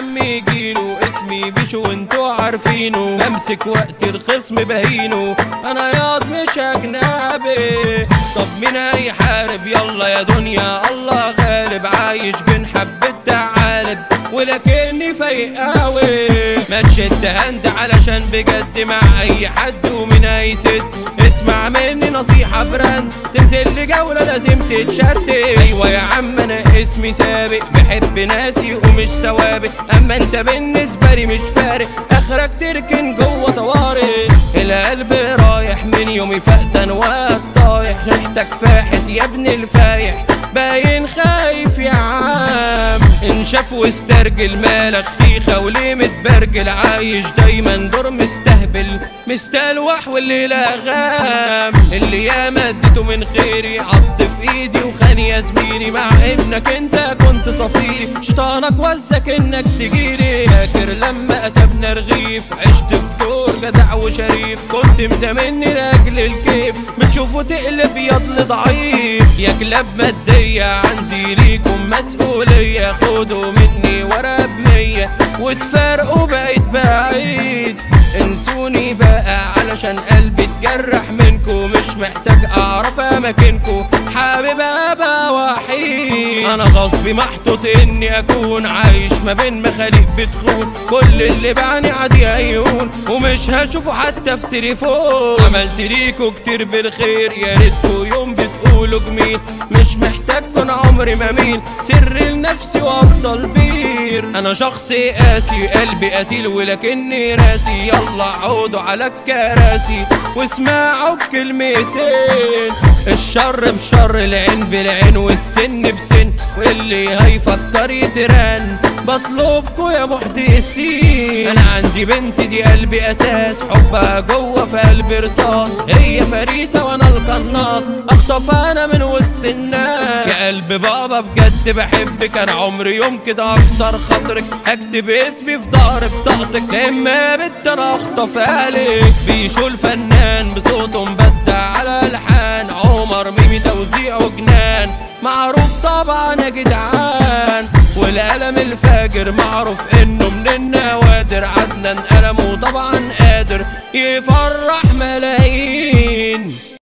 عمي جينو، اسمي بيشو وانتو عارفينه، بمسك وقت الخصم بهينه، انا ياض مش اجنبي. طب مين هيحارب؟ يلا يا دنيا الله غالب، عايش بين حبة ثعالب ولكني فايق قوي. ما تشد هند علشان بجد مع اي حد ومين هيسد. اسمع مني نصيحة براند، تنزل لجولة لازم تتشتت. ايوه يا عم انا اسمي سابق، بحب ناسي ومش سوابق، اما انت بالنسبة لي مش فارق، اخرك تركن جوه طوارئ. القلب رايح من يومي فقدان والطايح، ريحتك فاحت يا ابن الفايح، باين خايف يا عم. انشاف واسترجل مالك خيخة وليه متبرجل، عايش دايما دور مستهبل مستلوح والليلة غام. اللي ياما اديته من خيري عض في ايدي وخان يا زميلي، مع انك انت كنت صفيري شيطانك وزك انك تجيلي. فاكر لما قسمنا رغيف عشت في دور جدع وشريف، كنت مزامني لاجل الكيف بتشوفه تقلب يضل ضعيف. يا كلاب مادية عندي ليكم مسؤولية، خدوا مني ورا ب100 وتفارقوا بعيد بعيد. انسوني بقى علشان قلبي اتجرح منكو، مش محتاج اعرف اماكنكو، حابب ابقى وحيد. انا غصبي محطوط اني اكون عايش ما بين مخاليق بتخون، كل اللي بعني عادي عيون ومش هشوفه حتى في تليفون. عملت ليكو كتير بالخير يا ريتكو يوم بتقولوا جميل، مش محتاج كون عمري ما ميل، سر لنفسي وافضل بير. انا شخص قاسي قلبي قتيل ولكني راسي، يلا عودوا على الكراسي واسمعوا بكلمتين. الشر بشر العين بالعين والسن بسن، واللي هيفكر يترن بطلبكوا يا محدثين. انا عندي بنت دي قلبي اساس، حبها جوه في قلبي رصاص، هي فريسه وانا القناص، اخطف انا من وسط الناس. يا قلب بابا بجد بحبك، انا عمري يوم كده اكسر خاطرك، هكتب اسمي في ظهر بطاقتك، اما بنت انا اخطف عليك. بيشو الفنان بصوته مبدع على الحان، عمر ميمي توزيعه جنان، معروف طبعا يا جدعان. والقلم الفاجر معروف انه من النوادر، عدنان قلمه طبعا قادر يفرح ملايين.